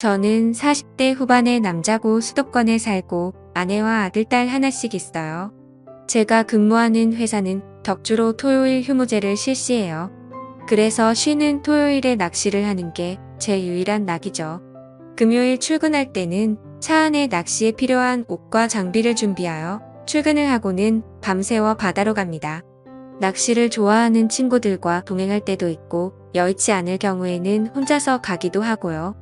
저는 40대 후반의 남자고 수도권에 살고 아내와 아들, 딸 하나씩 있어요. 제가 근무하는 회사는 덕주로 토요일 휴무제를 실시해요. 그래서 쉬는 토요일에 낚시를 하는 게 제 유일한 낙이죠. 금요일 출근할 때는 차 안에 낚시에 필요한 옷과 장비를 준비하여 출근을 하고는 밤새워 바다로 갑니다. 낚시를 좋아하는 친구들과 동행할 때도 있고 여의치 않을 경우에는 혼자서 가기도 하고요.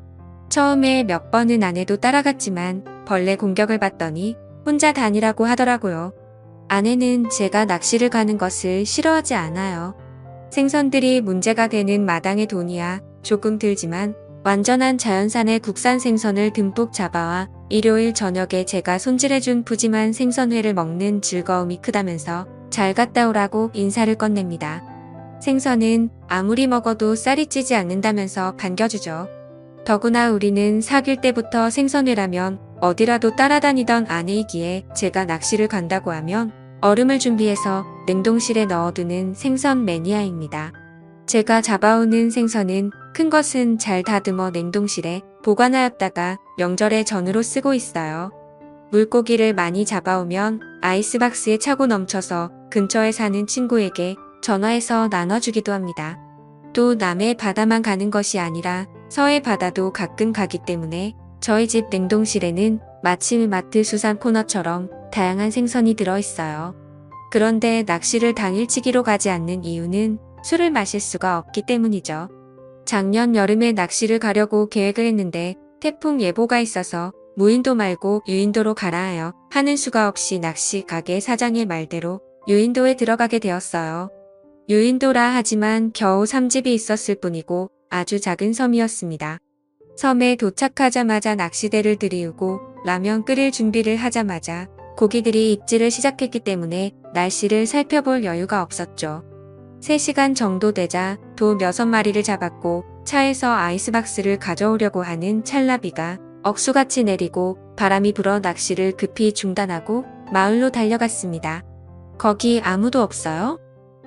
처음에 몇 번은 아내도 따라갔지만 벌레 공격을 받더니 혼자 다니라고 하더라고요. 아내는 제가 낚시를 가는 것을 싫어하지 않아요. 생선들이 문제가 되는 마당의 돈이야 조금 들지만 완전한 자연산의 국산 생선을 듬뿍 잡아와 일요일 저녁에 제가 손질해준 푸짐한 생선회를 먹는 즐거움이 크다면서 잘 갔다 오라고 인사를 건넵니다. 생선은 아무리 먹어도 쌀이 찌지 않는다면서 반겨주죠. 더구나 우리는 사귈 때부터 생선회라면 어디라도 따라다니던 아내이기에 제가 낚시를 간다고 하면 얼음을 준비해서 냉동실에 넣어두는 생선 매니아입니다. 제가 잡아오는 생선은 큰 것은 잘 다듬어 냉동실에 보관하였다가 명절에 전으로 쓰고 있어요. 물고기를 많이 잡아오면 아이스박스에 차고 넘쳐서 근처에 사는 친구에게 전화해서 나눠주기도 합니다. 또 남해 바다만 가는 것이 아니라 서해 바다도 가끔 가기 때문에 저희 집 냉동실에는 마치 마트 수산 코너처럼 다양한 생선이 들어있어요. 그런데 낚시를 당일치기로 가지 않는 이유는 술을 마실 수가 없기 때문이죠. 작년 여름에 낚시를 가려고 계획을 했는데 태풍 예보가 있어서 무인도 말고 유인도로 가라 하여 하는 수가 없이 낚시 가게 사장의 말대로 유인도에 들어가게 되었어요. 유인도라 하지만 겨우 3집이 있었을 뿐이고 아주 작은 섬이었습니다. 섬에 도착하자마자 낚시대를 들이우고 라면 끓일 준비를 하자마자 고기들이 입질을 시작했기 때문에 날씨를 살펴볼 여유가 없었죠. 3시간 정도 되자 도 6마리를 잡았고 차에서 아이스박스를 가져오려고 하는 찰나비가 억수같이 내리고 바람이 불어 낚시를 급히 중단하고 마을로 달려갔습니다. 거기 아무도 없어요?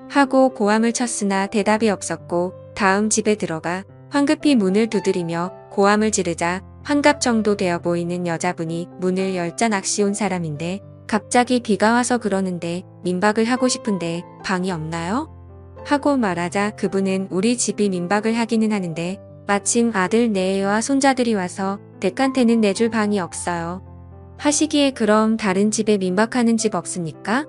하고 고함을 쳤으나 대답이 없었고 다음 집에 들어가 황급히 문을 두드리며 고함을 지르자 환갑 정도 되어 보이는 여자분이 문을 열자 낚시 온 사람인데 갑자기 비가 와서 그러는데 민박을 하고 싶은데 방이 없나요? 하고 말하자 그분은 우리 집이 민박을 하기는 하는데 마침 아들 내외와 손자들이 와서 댁한테는 내줄 방이 없어요. 하시기에 그럼 다른 집에 민박하는 집 없습니까?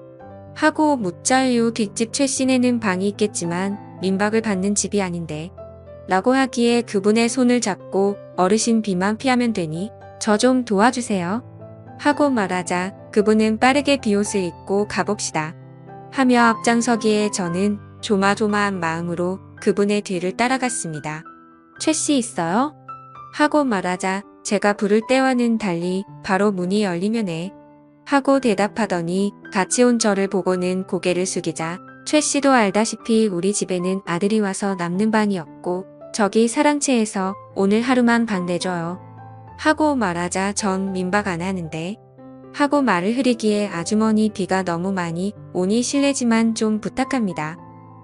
하고 묻자유 뒷집 최씨네는 방이 있겠지만 민박을 받는 집이 아닌데 라고 하기에 그분의 손을 잡고 어르신 비만 피하면 되니 저 좀 도와주세요. 하고 말하자 그분은 빠르게 비옷을 입고 가봅시다. 하며 앞장서기에 저는 조마조마한 마음으로 그분의 뒤를 따라갔습니다. 최씨 있어요? 하고 말하자 제가 부를 때와는 달리 바로 문이 열리면 해. 하고 대답하더니 같이 온 저를 보고는 고개를 숙이자 최씨도 알다시피 우리 집에는 아들이 와서 남는 방이 없고 저기 사랑채에서 오늘 하루만 방 내줘요. 하고 말하자 전 민박 안 하는데. 하고 말을 흐리기에 아주머니 비가 너무 많이 오니 실례지만 좀 부탁합니다.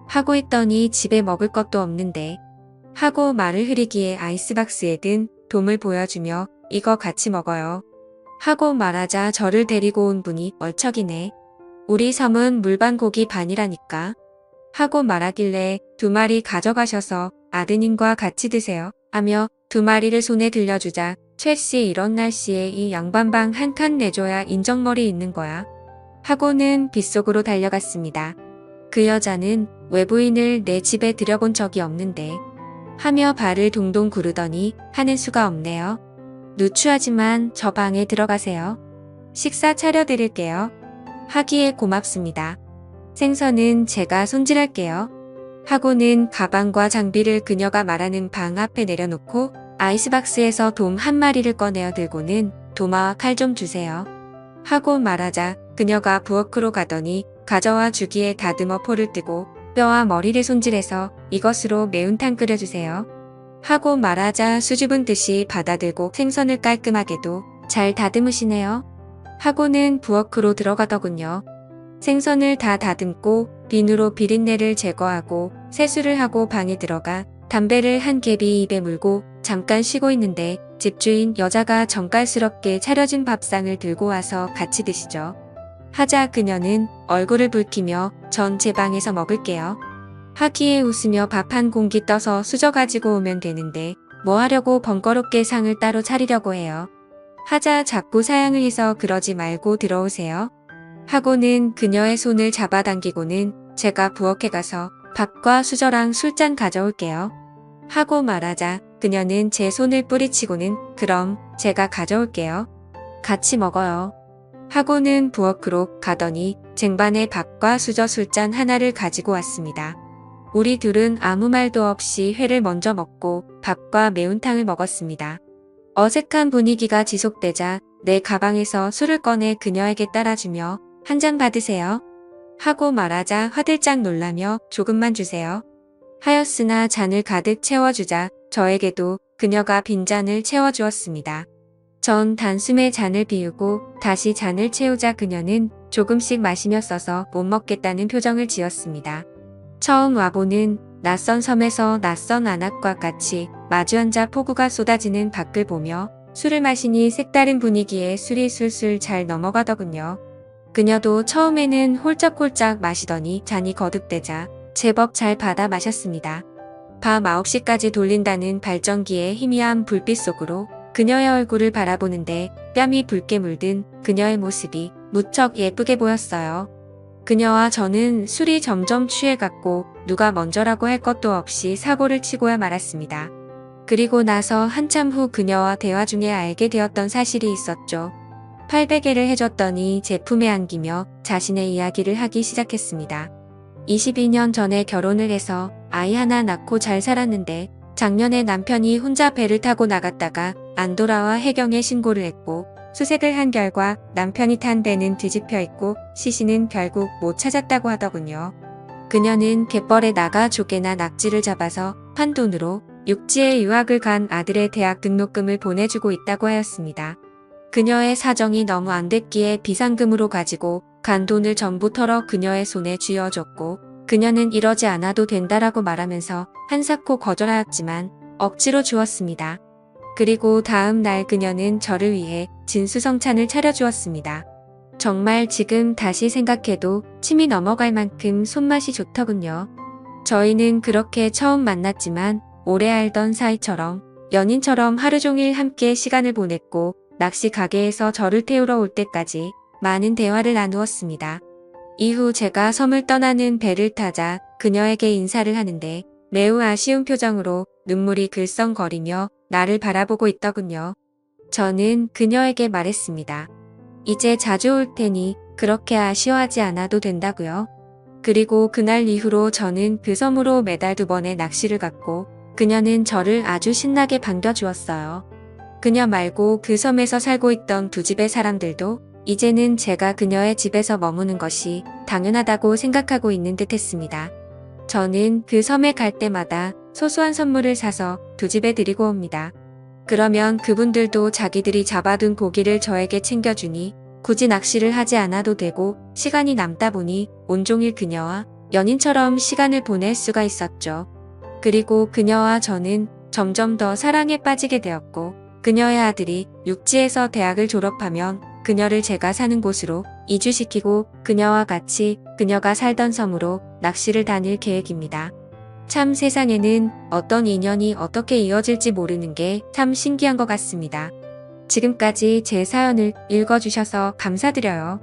하고 있더니 집에 먹을 것도 없는데. 하고 말을 흐리기에 아이스박스에 든 돔을 보여주며 이거 같이 먹어요. 하고 말하자 저를 데리고 온 분이 얼척이네. 우리 섬은 물반 고기 반이라니까. 하고 말하길래 2마리 가져가셔서 아드님과 같이 드세요. 하며 2마리를 손에 들려주자 최씨 이런 날씨에 이 양반방 한 칸 내줘야 인정머리 있는 거야. 하고는 빗속으로 달려갔습니다. 그 여자는 외부인을 내 집에 들여본 적이 없는데 하며 발을 동동 구르더니 하는 수가 없네요. 누추하지만 저 방에 들어가세요. 식사 차려드릴게요. 하기에 고맙습니다. 생선은 제가 손질할게요. 하고는 가방과 장비를 그녀가 말하는 방 앞에 내려놓고 아이스박스에서 돔 1마리를 꺼내어 들고는 도마와 칼 좀 주세요. 하고 말하자 그녀가 부엌으로 가더니 가져와 주기에 다듬어 포를 뜨고 뼈와 머리를 손질해서 이것으로 매운탕 끓여주세요. 하고 말하자 수줍은 듯이 받아들고 생선을 깔끔하게도 잘 다듬으시네요. 하고는 부엌으로 들어가더군요. 생선을 다 다듬고 비누로 비린내를 제거하고 세수를 하고 방에 들어가 담배를 한 갭이 입에 물고 잠깐 쉬고 있는데 집주인 여자가 정깔스럽게 차려진 밥상을 들고 와서 같이 드시죠. 하자 그녀는 얼굴을 붉히며 전 제 방에서 먹을게요. 하기에 웃으며 밥 한 공기 떠서 수저 가지고 오면 되는데 뭐 하려고 번거롭게 상을 따로 차리려고 해요. 하자 자꾸 사양을 해서 그러지 말고 들어오세요. 하고는 그녀의 손을 잡아당기고는 제가 부엌에 가서 밥과 수저랑 술잔 가져올게요. 하고 말하자 그녀는 제 손을 뿌리치고는 그럼 제가 가져올게요. 같이 먹어요. 하고는 부엌으로 가더니 쟁반에 밥과 수저 술잔 하나를 가지고 왔습니다. 우리 둘은 아무 말도 없이 회를 먼저 먹고 밥과 매운탕을 먹었습니다. 어색한 분위기가 지속되자 내 가방에서 술을 꺼내 그녀에게 따라주며 한 잔 받으세요. 하고 말하자 화들짝 놀라며 조금만 주세요. 하였으나 잔을 가득 채워주자 저에게도 그녀가 빈잔을 채워주었습니다. 전 단숨에 잔을 비우고 다시 잔을 채우자 그녀는 조금씩 마시며 써서 못 먹겠다는 표정을 지었습니다. 처음 와보는 낯선 섬에서 낯선 안악과 같이 마주 앉아 폭우가 쏟아지는 밖을 보며 술을 마시니 색다른 분위기에 술이 술술 잘 넘어가더군요. 그녀도 처음에는 홀짝홀짝 마시더니 잔이 거듭되자 제법 잘 받아 마셨습니다. 밤 9시까지 돌린다는 발전기의 희미한 불빛 속으로 그녀의 얼굴을 바라보는데 뺨이 붉게 물든 그녀의 모습이 무척 예쁘게 보였어요. 그녀와 저는 술이 점점 취해갔고 누가 먼저라고 할 것도 없이 사고를 치고야 말았습니다. 그리고 나서 한참 후 그녀와 대화 중에 알게 되었던 사실이 있었죠. 800개를 해줬더니 제품에 안기며 자신의 이야기를 하기 시작했습니다. 22년 전에 결혼을 해서 아이 하나 낳고 잘 살았는데 작년에 남편이 혼자 배를 타고 나갔다가 안 돌아와 해경에 신고를 했고 수색을 한 결과 남편이 탄 배는 뒤집혀 있고 시신은 결국 못 찾았다고 하더군요. 그녀는 갯벌에 나가 조개나 낙지를 잡아서 판 돈으로 육지에 유학을 간 아들의 대학 등록금을 보내주고 있다고 하였습니다. 그녀의 사정이 너무 안 됐기에 비상금으로 가지고 간 돈을 전부 털어 그녀의 손에 쥐어줬고 그녀는 이러지 않아도 된다라고 말하면서 한사코 거절하였지만 억지로 주었습니다. 그리고 다음 날 그녀는 저를 위해 진수성찬을 차려주었습니다. 정말 지금 다시 생각해도 침이 넘어갈 만큼 손맛이 좋더군요. 저희는 그렇게 처음 만났지만 오래 알던 사이처럼 연인처럼 하루 종일 함께 시간을 보냈고 낚시 가게에서 저를 태우러 올 때까지 많은 대화를 나누었습니다. 이후 제가 섬을 떠나는 배를 타자 그녀에게 인사를 하는데 매우 아쉬운 표정으로 눈물이 글썽거리며 나를 바라보고 있더군요. 저는 그녀에게 말했습니다. 이제 자주 올 테니 그렇게 아쉬워하지 않아도 된다고요. 그리고 그날 이후로 저는 그 섬으로 매달 2번의 낚시를 갔고 그녀는 저를 아주 신나게 반겨주었어요. 그녀 말고 그 섬에서 살고 있던 두 집의 사람들도 이제는 제가 그녀의 집에서 머무는 것이 당연하다고 생각하고 있는 듯 했습니다. 저는 그 섬에 갈 때마다 소소한 선물을 사서 두 집에 드리고 옵니다. 그러면 그분들도 자기들이 잡아둔 고기를 저에게 챙겨주니 굳이 낚시를 하지 않아도 되고 시간이 남다 보니 온종일 그녀와 연인처럼 시간을 보낼 수가 있었죠. 그리고 그녀와 저는 점점 더 사랑에 빠지게 되었고 그녀의 아들이 육지에서 대학을 졸업하면 그녀를 제가 사는 곳으로 이주시키고 그녀와 같이 그녀가 살던 섬으로 낚시를 다닐 계획입니다. 참 세상에는 어떤 인연이 어떻게 이어질지 모르는 게 참 신기한 것 같습니다. 지금까지 제 사연을 읽어주셔서 감사드려요.